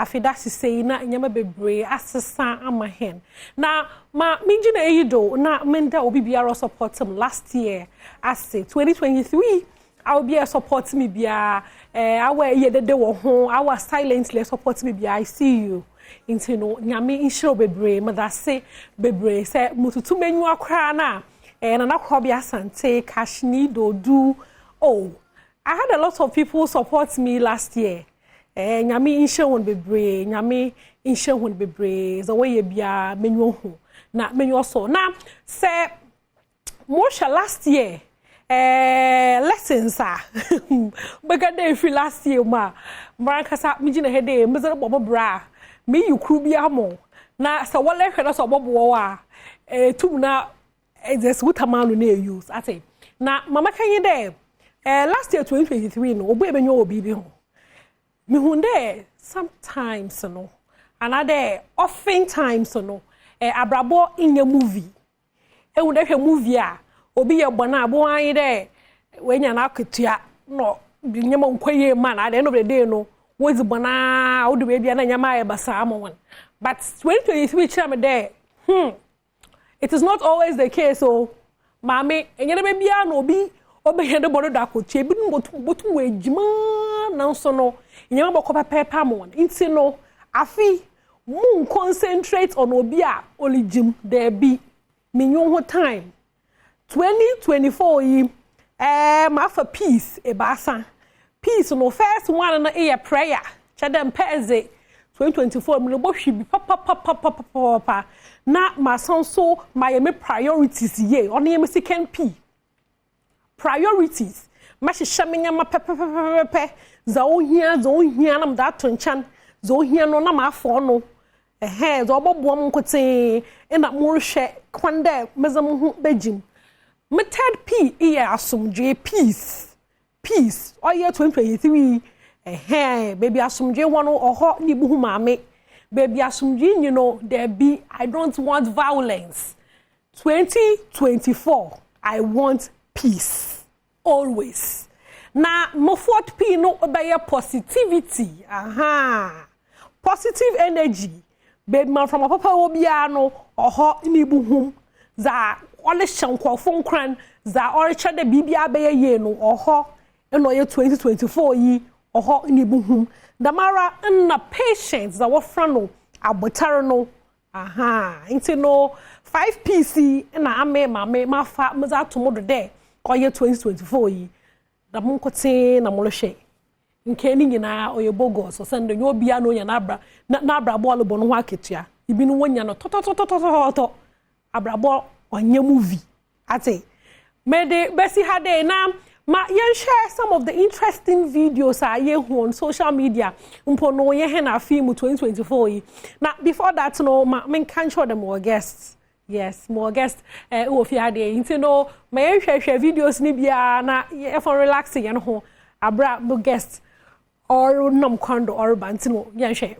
afida sisei na nyama bebre asesa ama hen na ma minji na eyido na menda obi biara support him last year as 2023 I'll be a support me bia our yedede wo ho our silently support me bia I see you into no nyame inshiro bebre mother say bebre say mututu menyu akra na na kwa bia sante cash need do oh I had a lot of people support me last year nyame inshiro won bebre nyame inshiro won bebre the way bia menyu ho na menyu so na say Mosha last year lessons are because they free last year ma Marakasa mijina hede mzere bobo bra me you crew bi amo na sa wale hwe na so bobo wa tum na just wutamanu na use ate na mama kan de last year 2023 no obo ebenyo obi bi ho me hunde sometimes no another often times no abrabo in a movie e hunde hwe movie a obi ye bona abo an de wenya na aketua no nyama nkwaye man at the end of the day no was bona wo de bia na nyama e basa amon but 2023 chama there it is not always the case so mama enyere be bia no obi obehede bodo da akotua bi botu we ejima na so no nyama bokọ pepa amon nti no afi mu concentrate on obi a olijim there be minyon ho time 2024 yi ma for peace e basa peace no first one na e prayer chadem peze 2024 me bo hwi bi papa na ma so my priorities ye on ye second P priorities ma hyehyemenya ma pepe za ohia na mda tonchan za ohia no na ma afo no za oboboam nkote na mo rehwe kwande mezam hu bejim my third P is asumdwe peace all year 2023 baby asumdwe wano oho ni buhu mame baby asumdwe you know there be I don't want violence 2024 I want peace always na my fourth P no obey positivity positive energy baby man from papa obia no oho ni buhu za ole shankofo nkran za oricha de bibia beye ye no oho eno ye 2024 yi oho ni buhum damara na patience za wofra no abotare no nti no 5pc na ame mafa mza tomodo de oye 2024 yi da munkote na molhwe nke ni nyina oye bogos so sende nyo bia no nya na abra ball bo no ho aketua ibi no wonya no to abrabo onye movie ate mede besi hade na ma yen share some of the interesting videos ye on social media mpo no ye he na film 2024 na before that no ma men can show them more guests yes more guests wo fi hade nti no ma yen hwehwe videos ni bia na ye for relaxing yen ho abra mo guest or nom kwando or bantino yen share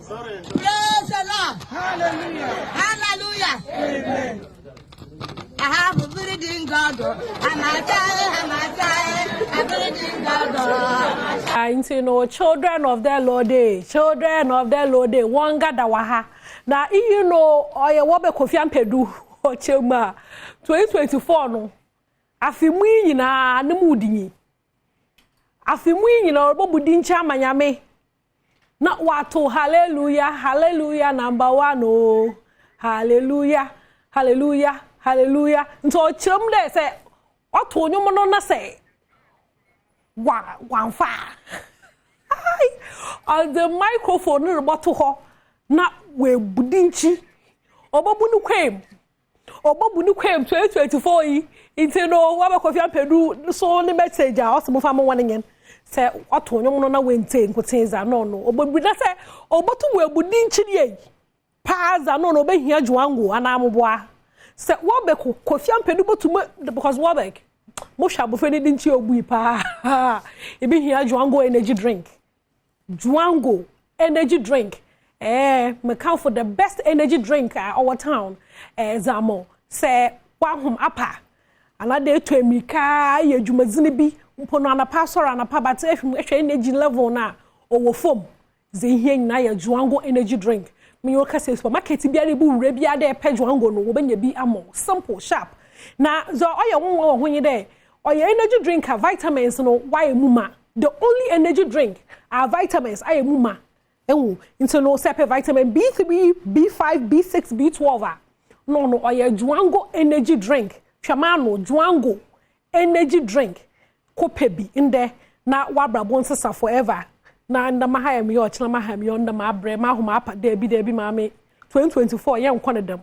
Sorry. Praise the Lord. Hallelujah. Hallelujah. Amen. I have a breathing God. I'm a breathing God. You know, children of the Lord, one God waha. Now, you know, oya wabe kofi ampedu ochema 2024 no. Afimu nyina ne mudinyi. Afimu nyina obobu dincha manyame. Na watu hallelujah number 1 oh hallelujah nto chirem de se watu onyomo no na se wanfa on the microphone no boto ho na we budinchi obobu nu kwem 2024 yi intino wa be kofi ampedu so ni message a osimo fa mo wanenyen se watu onyomo na wente nkotenza no obobu na se obotu we budinchi ye paza no obehia juango anamoboa se wobe kofi ampedu botu because wobe mo shabu feni dinchi ogbu pa ebehia juango energy drink me count for the best energy drink our town zamo se wahum apa anade to emika ye dwumazini bi mpono anapa soro anapa but if energy level na owo form ze hia nyina ya juango energy drink me yo ka say supermarket bia na bu wura bia da pe juango no wo benya bi amo simple sharp na zo oye wonwo ho nyi de oye energy drink ka vitamins no why muma the only energy drink are vitamins aye muma ewu into no sepe vitamin B3 B5 B6 B12 no oye juango energy drink twamano juango energy drink kopebi inde na wabra bonsesa forever na ndama ha em yo china ma ha em yo ndama abre ma ho ma apa da bi ma me 2024 ye nkone dem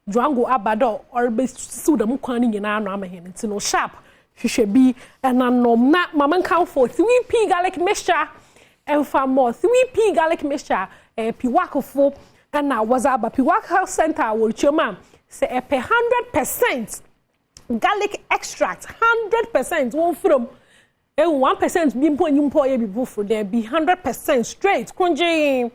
juango abado or be su dem kwan ni nyina ano amahen nti no sharp hwehwe bi enanom na mama kan for 3p garlic mixture and for more 3p garlic mixture piwakofo na was aba piwak health center wo choma say 100% garlic extract 100% one from 1% bi mpo nyimpo ye bi bufo there be 100% straight kunje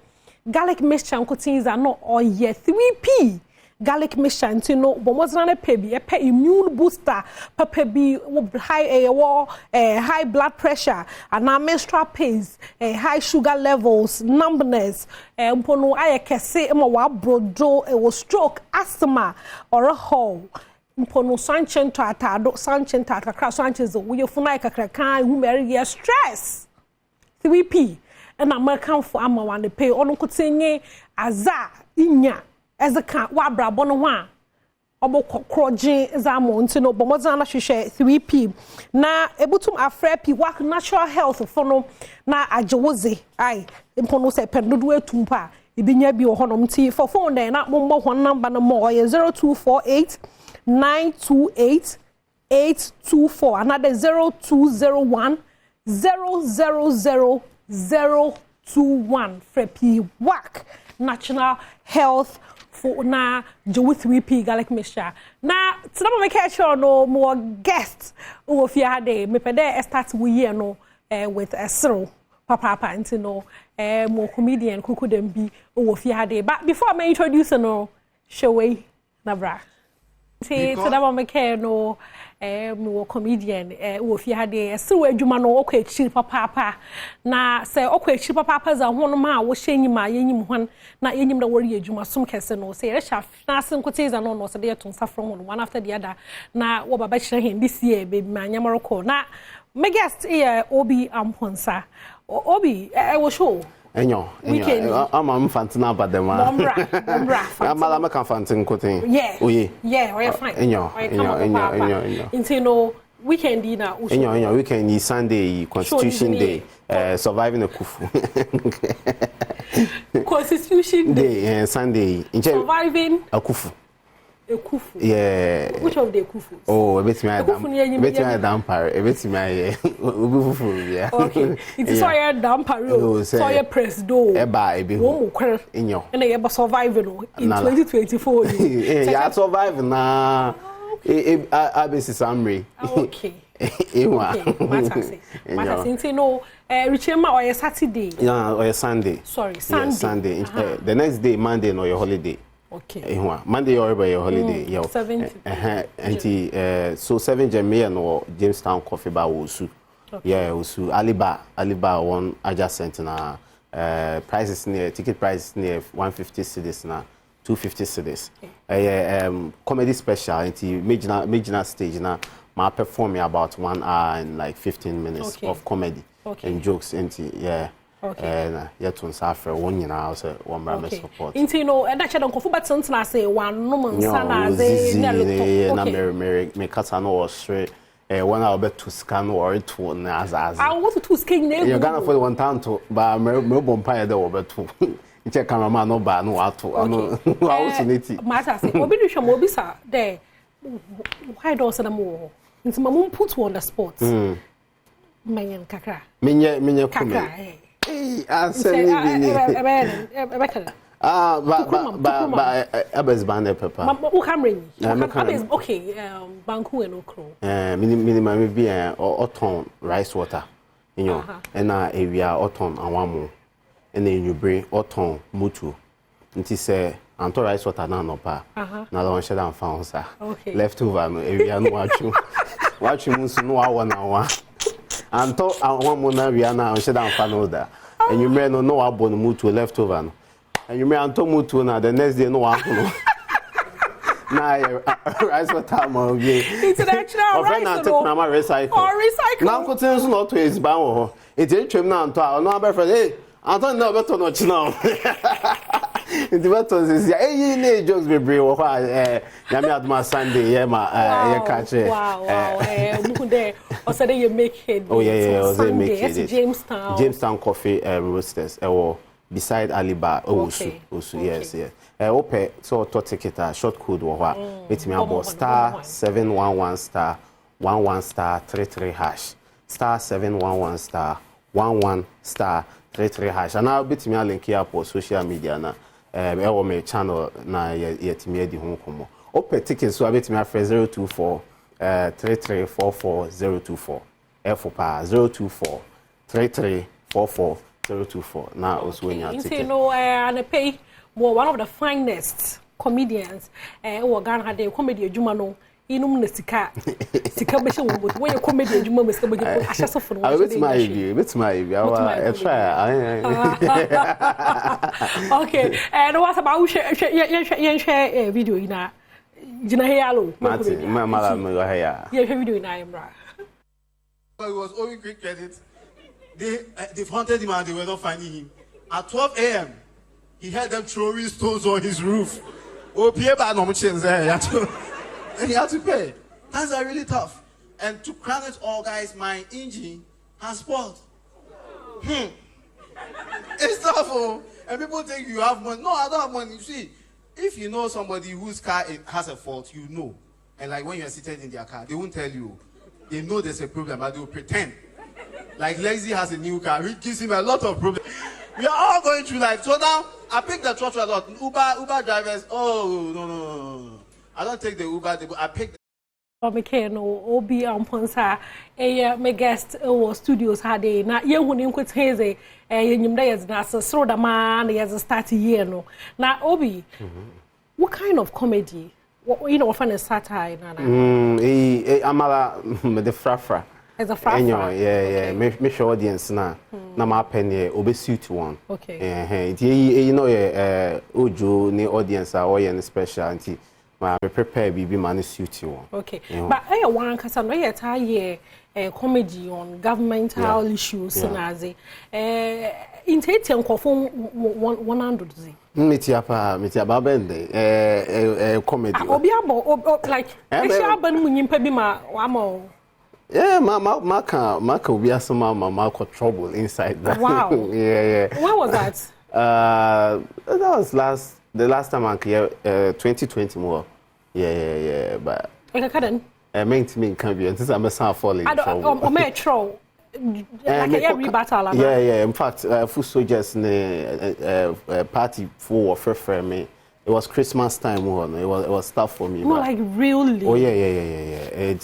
garlic mixture nkotin za no oye 3p garlic mixture nti no bomozana na pebi e pe immune booster papa bi high blood pressure and menstrual pains high sugar levels numbness mpo no ayekese ma wa brodo e stroke asthma or a hole mpono sanchen to atado sanchen to akakra sanches we funa kakra kan hu meri stress 3p and American for ama wan pay onu kotenye aza inya ezeka wa brabo no ho a obokokroje zamo ntino bomoza na hwehwe 3p na ebutum afra p work natural health for no na ajewoze ai mpono se pendodo etumpa ibinya bi wo honom ti for phone den na mombo ho number no mo 0248 928 824 another 0201 000 021 Freppy Work National Health for na Joe 3p garlic mixture na tinama make sure no more guests who fear day me pede start we year no with a zero papa ntino more comedian kuku dem bi who fear day but before I introduce no show na bra see tinama make no mo comedian wo fi hade se wo adwuma no okọ ekiri papa na se okọ ekiri papa za ho no ma wo hyenyim a yenyim hwan na yenyim na wori adwuma som kese no se re sha na se nkotiza no se de to nsafro ho one after the other na wo baba kyerɛ hen this year baby ma nyamoroko na my guest here OB Amponsah OB wo show enyo ama mfantina badema bombra amala meka fantin kotin oye we fine enyo intino weekend na enyo weekend is Sunday Constitution Day surviving a kufu Constitution Day Sunday surviving a kufu yeah which of the kufu oh betimi dampare betimi obi yeah okay it is so your dampare so your press do ebi wo mukwer enyo na ye ba survive no in 2024 yeah survive na abesi samre okay Mata say no Richema or Saturday or Sunday Sunday the next day Monday no your holiday. Okay. Monday or your holiday. Yeah. 7th. So 7 January no Jamestown Coffee Bar Osu. Yeah, Osu Aliba one adjacent na prices near ticket prices near 150 cedis na 250 cedis. Comedy special anti major stage na ma perform about 1 hour and like 15 minutes of comedy and jokes anti okay. Yet to suffer one year now, so one brand support. Into no, and actually, don't confuse. But since I say one woman, sana me katano or straight. One hour bet to scan or to as. I want to scan. You're gonna for 1 time to, but me bumpire the over two. Check cameraman no bar no auto. I also need it. Matter say, obi do show obi sa there. Why do say more? Into my mum put on the spot. Menye kakra. Menye kakra. But Abes Bande Pepper. Okay, Banku and Okro. Minimum be a autumn rice water, you know, and area autumn and one more. And then you bring autumn mutu. And he say, Anto rice water no pa. Now one shut found, sir. Left over, area no watch you. Watch you, no 1 hour. Anto one mona we are now she don't find that. And you may not know about move to leftover. And you may anto move to na the next day no one know. Now rice for time of ye. International rice. Recycle. Or recycle. Now continue not to his bound. It's a trim now to our number friend. Hey, I don't know better not now. It's better is hey jokes be brave or Yami Adma Sunday, yeah, my catch it. Wow. Or said you make it. Oh yeah, I make it. Jamestown Coffee Roasters. Or beside Aliba Osu. Yes. Ope so to ticket a short code or what? It's me about star 711 star 11 star 33 hash. Star 711 star 11 star 33 hash. And I'll bet me a link here for social media na. My channel na yet me di home komo. Ope tickets so I bet me a 024 3344024. For pa 024 3344024. Now also when you ticket. You know and pay one of the finest comedians Ghana had a comedy adwuma no inum na sika be she won but when you comedy adwuma me sika be ahya so for no it's my I try okay and what about share video ina gina hello Martin mama me go here video ina imra it was only quick credit they haunted him and they were not finding him at 12 a.m. He had them throwing stones on his roof. Oh, and he had to pay. Times are really tough. And to crown it all, guys, my engine has spoiled. It's tough, oh. And people think you have money. No, I don't have money. You see, if you know somebody whose car has a fault, you know. And like when you're seated in their car, they won't tell you. They know there's a problem, but they will pretend. Like Lexi has a new car, which gives him a lot of problems. We are all going through life. So now, I pick the truck a lot. Uber drivers, oh, no. I don't take the Uber, I pick the... OB Amponsah, my guest studios had a na ye woni nkweteze nyimda ye na so da man ye start year no. Na Obi, what kind of comedy? What, you know, what kind of satire na? Amala the frafra. As a frafra. Yeah. Me show audience na my penny obe suit one. Okay. You know ojo ni audience or any special anti ma prepare bibi man suit one. Okay. But one kasa no ye tie comedy on governmental issues na ze intete nkofo 100 ze. Meti apa bende comedy. Obi abo like e sha ban mu nyimpa bi ma wa ma. Yeah, Maka will be a some trouble inside that. Wow. yeah. When was that? That was the last time I came 2020 more. Yeah. But I main can be until I'm a falling. I don't. Metro. Like a rebuttal. Yeah. In fact, full soldiers party for me. It was Christmas time one. It was tough for me. No, like really. Oh yeah.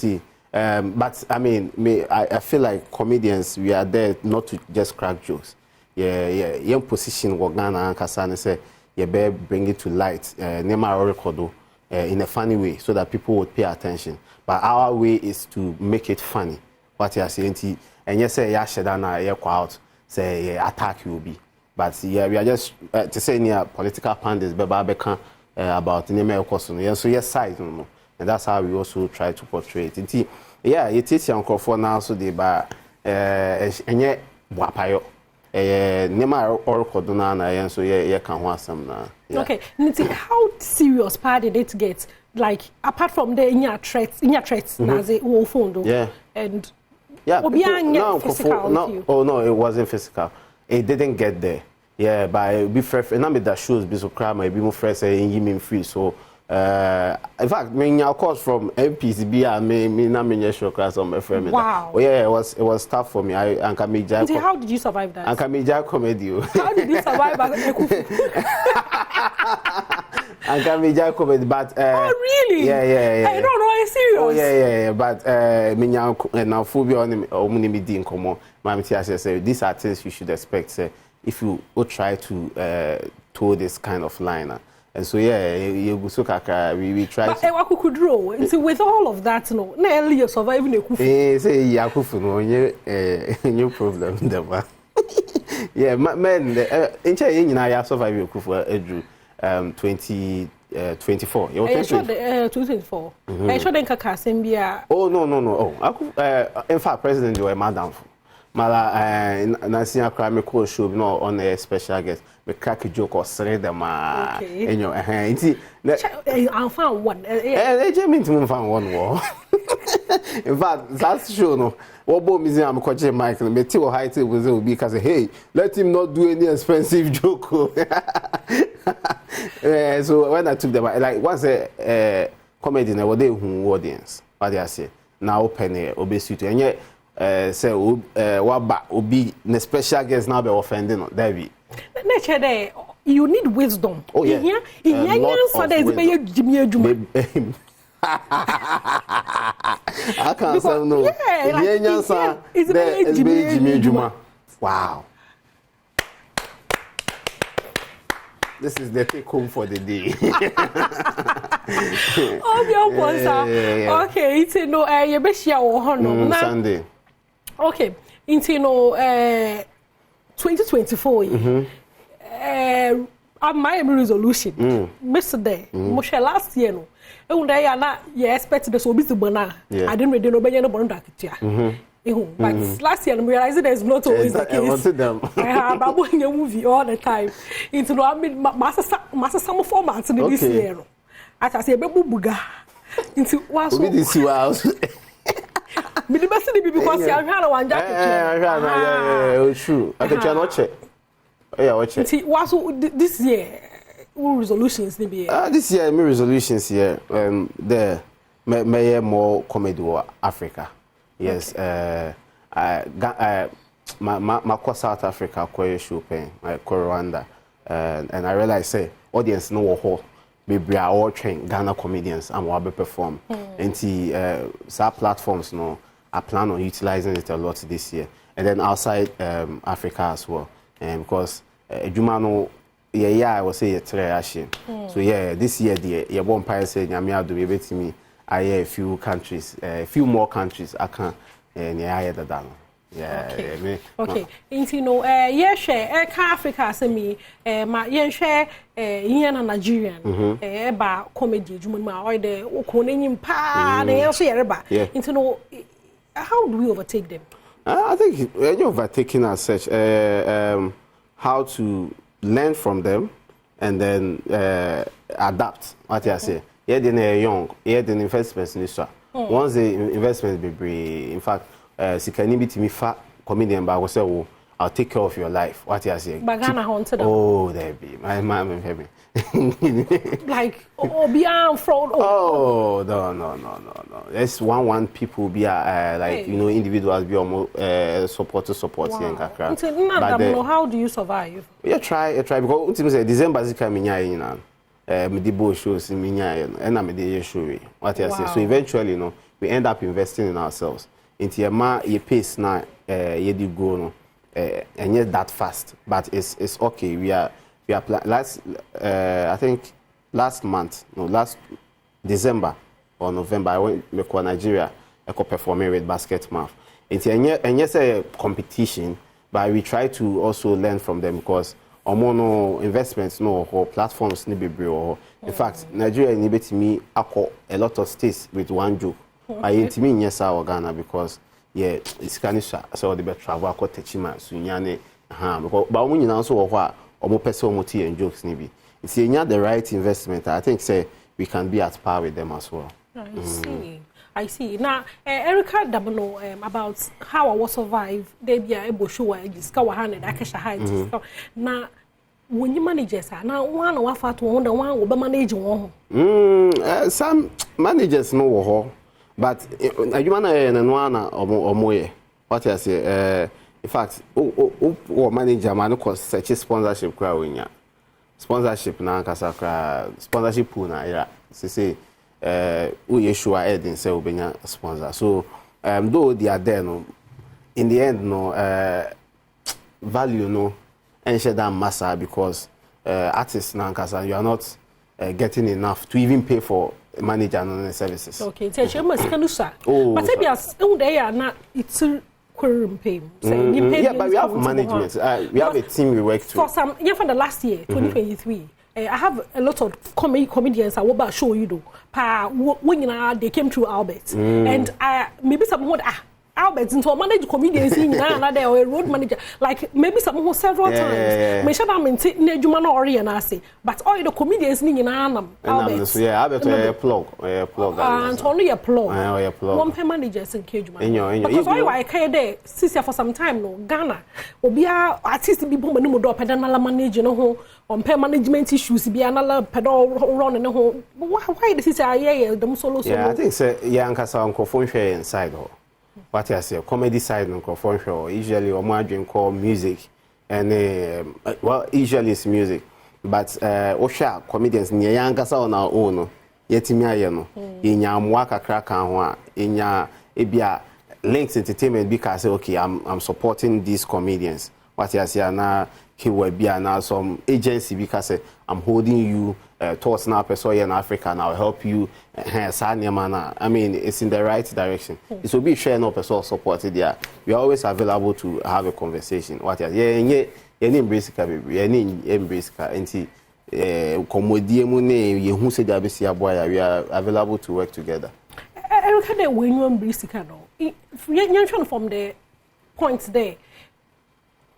But I mean, I feel like comedians, we are there not to just crack jokes. Yeah. Young position Ghana and Kasane say, you better bring it to light. Nema record in a funny way so that people would pay attention. But our way is to make it funny. What you are saying, and you say, shedana, out, say, attack you will be. But yeah, we are just to say near political pundits, about Nema Kosun. So yes, side, and that's how we also try to portray it. Yeah, it is young for now, so they buy and yet wapayo. Nema or Codona, and so yeah, can want some now. Okay, how serious part did it get? Like apart from the in your threats, as a phone, yeah, and no, it wasn't physical. It didn't get there. Yeah, but be fair, and I made that shows be so crap, maybe more fresh and you mean free. So. In fact, of course, from MPCB, me na me show class on my friend. Wow. Oh yeah, it was tough for me. How did you survive that? And Kamija comedy. How did you survive as and Kamija comedy, but oh really? Yeah. I don't know. I'm serious. Oh yeah. But me now phobia on me di nkomo. My teacher say these are things you should expect. Say if you try to toe this kind of line. And so yeah, you go so kaka we try. But I could draw. And so with all of that, no, nearly you surviving a kufu. Say Yakufu no, new problem there. Yeah, man, in China you survive your kufu edru 2024. You sure the 2024. I sure den kaka sembia. Oh no. Oh, in fact, President you madam. Mala Nancy crime call show no on a special guest. Me crack a joke or say them in your hand. I found one. They just mean to find one war. In fact, that's true. No, what bomb is I'm coaching Mike and Metio high tables will be because hey, let him not do any expensive joke. So when I took them, like once a comedy in a day who audience, what they say now open a obesity and yet. Say waba obi na special guest now be offending no David. Nature there you need wisdom. Oh yeah. For there is be Jimmy Ejuma. I can't say no. Yeah, it's be Jimmy Ejuma. Wow. This is the take home for the day. OB Amponsah. Okay, it's no you be share o hono na Sunday. Okay, into 2024. My resolution. Mr. Day, Moshe last year no. And they are not expect the so busy bana. I didn't read no be no bonda kitia. But last year I realized there's not always the case. I have a movie all the time. Into no I mean master some formats in this year. As I say be buga. Into was this house. Me the best because you are one jacket. Yeah, true. I can not check. Yeah, watch it. Was this year resolutions maybe? This year my resolutions here there may more comedy or Africa. Yes, my South Africa quite shopping, my Rwanda, and I realize say audience no whole. Maybe I all train Ghana comedians and will be perform. And some platforms no. I plan on utilizing it a lot this year, and then outside Africa as well. Because Jumano, I will say so yeah, this year the one pirate said Yamia do be to me. I hear a few countries, a few more countries. I can near the down. Yeah. Okay. You know, yeah, share Africa. Say me, my yeah share Indian and Nigerian. About comedy, Jumano or the Okonin pa. They also hear You know. How do we overtake them? I think you're overtaking as such. How to learn from them and then adapt. What I say? Yeah, they're young. Yeah, the investments in this. Once the investments be brave, in fact, Sikani to me fat comedian, but I will say, oh, I'll take care of your life. What I say? Bagana haunted. Oh, there be my mom and baby. Like OB Amponsah. Oh no. There's one people be like you know individuals be almost support and kakra. But how do you survive? Yeah, try because ultimately say December is coming here me the boy shows me nya and I'm the show what I say. So eventually you know we end up investing in ourselves. Into your pace now you do go no and yet that fast but it's okay we are last I think last December or November I went to Nigeria I could perform with basketball. It's a competition but we try to also learn from them because no investments no or platforms need be bro. In fact Nigeria need to me a lot of states with one joke. I intimate yes our Ghana because yeah it's kind of so the better travel I teach man so nyane but when you now so what or person and jokes maybe it's the right investment. I think say we can be at par with them as well. I see. Now, Erica Dabano about how I will survive. They be able to show I discover 100. I can share now. When you managers are now one or fat one will manage one. Some managers know but you man and one or more. What I say? In fact, manager man cause such a sponsorship crowd. Sponsorship na kasakra sponsorship pool na yeah. Say we issue a head and say we sponsor. So though they are there no, in the end no value no and share that massa because artists na kasa you are not getting enough to even pay for manager and services. Okay, tell you must can do so. Oh, but if you are they are not it's pay. Yeah, but we have management. We have a team we work to. For some, yeah, for the last year, 2023, I have a lot of comedians I will about show you do. When they came through Albert, and maybe someone Albert into a manage comedians in another or a road manager, like maybe someone several times. Make sure I'm in Nejumano or Rianasi, but all the comedians in Anam. Albert, yeah, Albert a plug, and only a plug. One pair managers in Cage Man. Because I care there, Sisia for some time, no Ghana. Will be our artistic people, Manumo, Pedana manage, you know, on pair management issues, be another pedal run in the home. Why this is a the solo? Yeah, I think so. Yeah, and Casa Uncle Phone share inside. What I say, comedy side and phone show usually or margin call music, and well, usually it's music, but Osha comedians near young Casa on our own. Yet me I know in your mwaka crack and in your ebia links entertainment because okay, I'm supporting these comedians. What I say now. He will be now some agency because I'm holding you towards now person in Africa and I'll help you. I mean, it's in the right direction. It will be sharing up person supported there. We are always available to have a conversation. What is any embrace baby, any embrace anti comodie who said we are available to work together. I look at the when you embrace you're trying from the points there.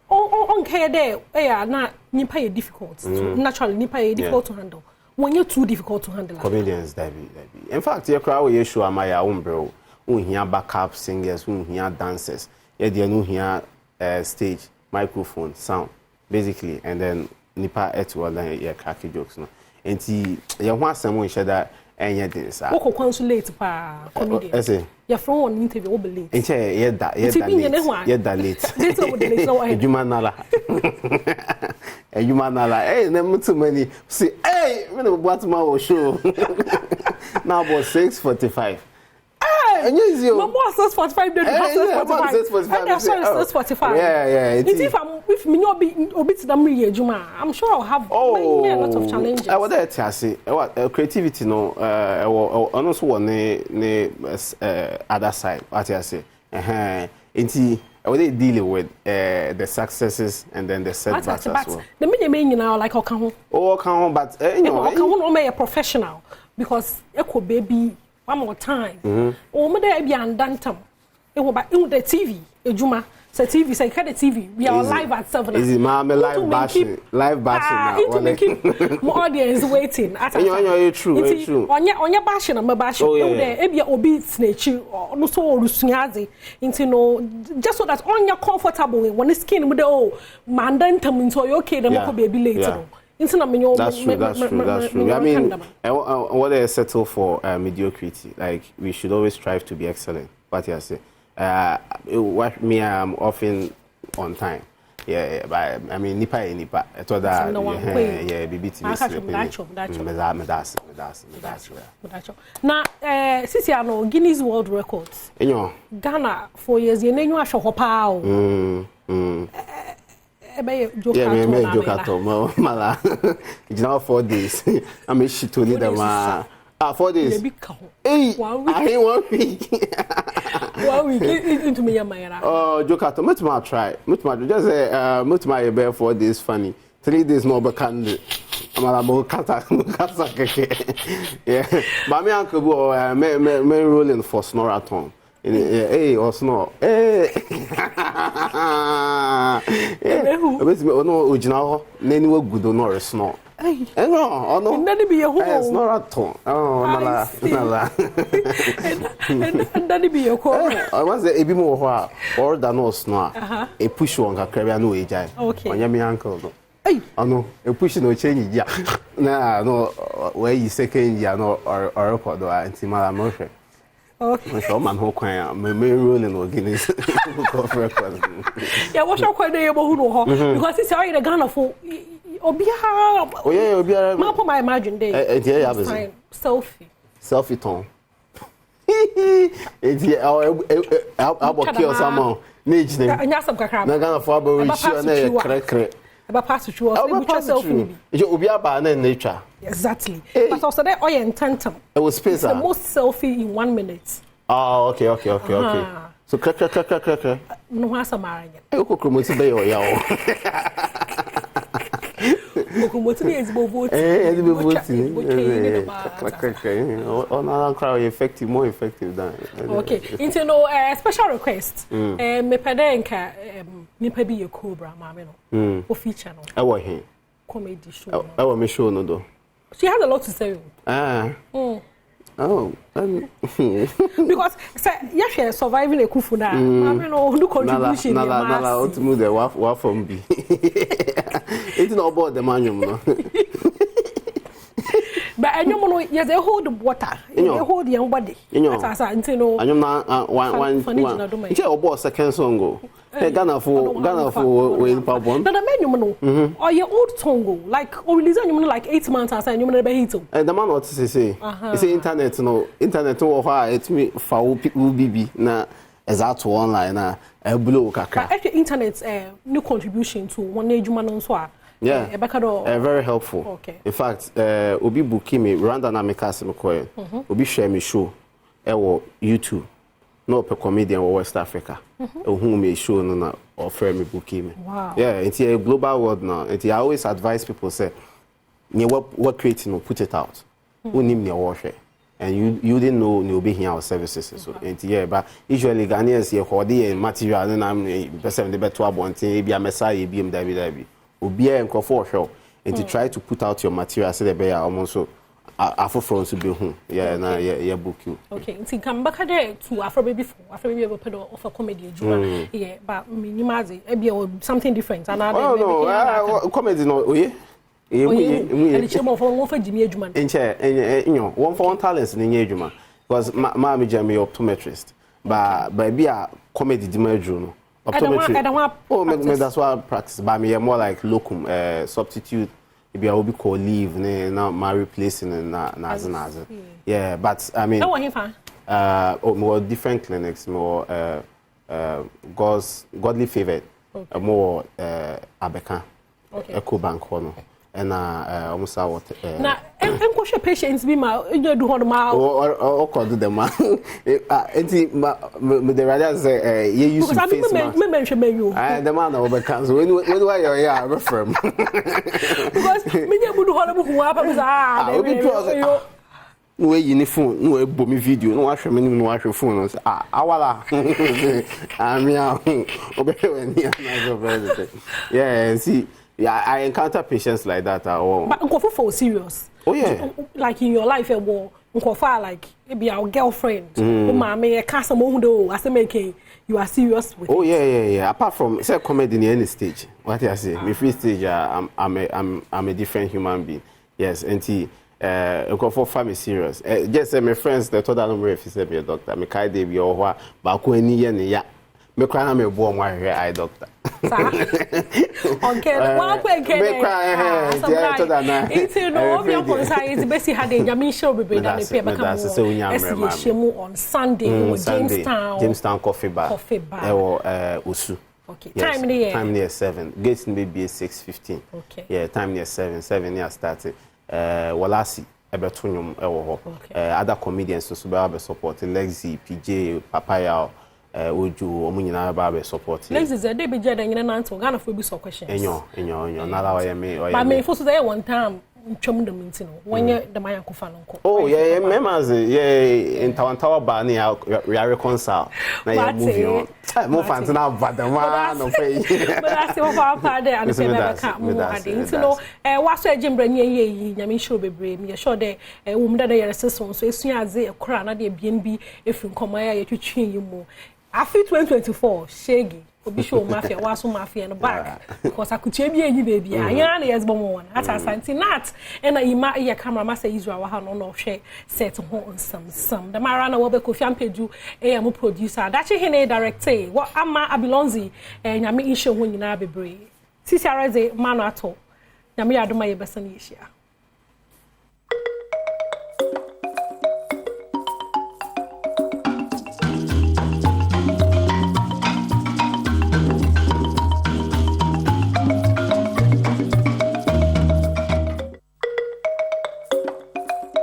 On care there, not nipa difficult. Naturally, nipa difficult to handle. When you're too difficult to handle. Comedians, Debbie. In fact, your crowd will show my own bro. We hear backup singers, we hear dancers. Yeah, they know here stage, microphone, sound, basically, and then nipa etwa yeah cracky jokes no. And see, you want someone share that. And yet, this. Who consulate pa comedian? Your phone on interview will be late. And yeah, that late. Jumanala. Jumanala. Hey, never too many. See, hey, what's my show? Now about 6:45. And my boss says 45. Yeah. If me not be obit them Juma, I'm sure I'll have a lot of challenges. I was there to say creativity no also one other side what I say I was dealing with the successes and then the setbacks as well. The meaning now like Okan but you know Okan a professional because echo baby one more time. Oh, there be andantam. It will in the TV. Juma say TV say kind of TV. We are live at 7. Is it mama live bashing now? More audience waiting. You true. On your bashing, I'm bashing. There, be obi snatch no so rusunyazi. Into no just so that on your comfortable when the skin with the mandantam into your okay, the more baby later. That's true. I mean, what I settle for mediocrity. Like we should always strive to be excellent. What I say, me, I'm often on time. Yeah, but I mean, nipa. I thought that yeah, BBT. Now, since you know Guinness World Records, Ghana 4 years. You know, show hopao. Yeah, joke mala. It's now 4 days. I'm a shit to need them. 4 days. Hey, I ain't 1 week. 1 week into me, Mayra. Oh, joke much more try. Much more just say, much my bear 4 days funny. 3 days no becande. I'm a more kata. Yeah, but me uncle go me rolling for snorathon. Hey, or snore. Hey. No, original. Nani will good or snore. Hey, no. That be a home. It's not at all. Oh, nala. And that be a call. I was a bit more or than no snore. A push on a carrier no age. Okay. On your uncle. Hey, oh no, a push no change. Yeah. No, where you second year no or record or anti-mala motion. Okay. So man who can me rolling or Guinness record. Yeah, what's your quite able who because it's already the Ghana for Obia. Oh yeah, Obia. Map my imagine day. Yeah, selfie tone. It's I'll kill someone. Need and yes, I'm Ghana for about correct. About pass to you. Obi aba na nature. Exactly. But also there oil and tantum. It was space. The most selfie in 1 minute. Oh, okay. So No has a marriage. E ko promote be yo ya o. Okumoti is vote. It's vote. On our crowd effective, more effective than. Okay. Into no special request. Me pedenka nipa bi ye cobra mama no. O feature no. I want him. Comedy show. I want me show no do. She has a lot to say. Oh, because say yeah, surviving a kufu na. Mama no do contribution. Nala, ultimately the wa from be. It's not about the manual, no. But I know yes, they hold water. They hold young body. That's I know. I know one. It's about second song go. Ghana for way pabon. But the menu no. Or your old song like or release you like 8 months and you never hit. And the man what to say. It's internet no. Internet no why it's me for people BB na exact online na blow kakra. But internet new contribution to one ejuma no so a. Yeah, very helpful. Okay. In fact, Obi booking me Rwanda na mekase me koye. Obi share me show ewo YouTube. No per comedian or West Africa. Who me show no na offer me booking me. Wow. Yeah, it's a global world now. And I always advise people say, what creating no put it out. Who name me worship. And you didn't know you'll be here our services. So yeah, but usually Ghanaians here hoarding material and I'm person the better one thing be a messiah be MW. Obi a nkrofo show and to try to put out your material so that be almost so afro front to be home yeah book you. Okay, nti come back there to afro baby able to offer comedy yeah but minimazi e be something different and no comedy no yeah and the more for Jimmy Edgeman in one for one talents in Edgeman because my Jamie optometrist but be a comedy dimension. I don't want that's why I practice. But me more like locum, substitute. Maybe I will be called leave, now my replacing and nazi. Yeah, but I mean. More different clinics, more godly favored, more Abeka, Eco Bank Hono, and almost what. Now, I'm going patients be my you do on my or call them man. The rather say you use face mask. The man over comes when do I yeah referm. Because me you do on who happen no uniform no bomi video no watch me no watch phone awala yeah see yeah I encounter patients like that but uncle for serious. Oh yeah. Like in your life uncle like maybe our girlfriend mama cast among do as make you are serious with oh yeah apart from say comedy in any stage what I say me free stage I'm a different human being yes and for family serious just say my friends they told them if you say be a doctor me kai dey be or ba ko ani ye ne ya me cry na me bo mo ahwe eye doctor okay one quick me cry it's no OB Amponsah is best had a Nyame show be na me pay back on Sunday in Jamestown coffee bar Osu. Okay. Yes. Time near 7. Gates maybe 6:15. Okay. Yeah, time near 7. 7 years started. Walasi Ebetunyum ewo other comedians so be support Lexi PJ Papaya Oju omunyina be support Lexi ze dey be jada nyina na nto Ghana for be so questions enyo na la wa me but me for so say one time twam dem ntino wonye dem ayankofa no nko oh yeah members yeah in Tawantawa ba na we are reconcile na ya movie on mo fanti na badama no pay but I see what part there and say never come mo ade ntino waso ejimbra nye yi Nyame show bebre me sure dey wo mda dey resison so esua aze ekora na dey bien bi efin komaya ya twetwe yi mu afi 2024 shege obi show mafia waso mafia no back because akutie bi enyi baby anya na yes bomo won at asanti nat na ima ye camera ma say Israel wa ha no no hwe set ho nsam the mara na wo be Kofi Ampedu am producer dachi hene director what ama abilonzi Nyame insho ho nyina bebre sisi araze manu ato Nyame yadoma ye besa na yeshia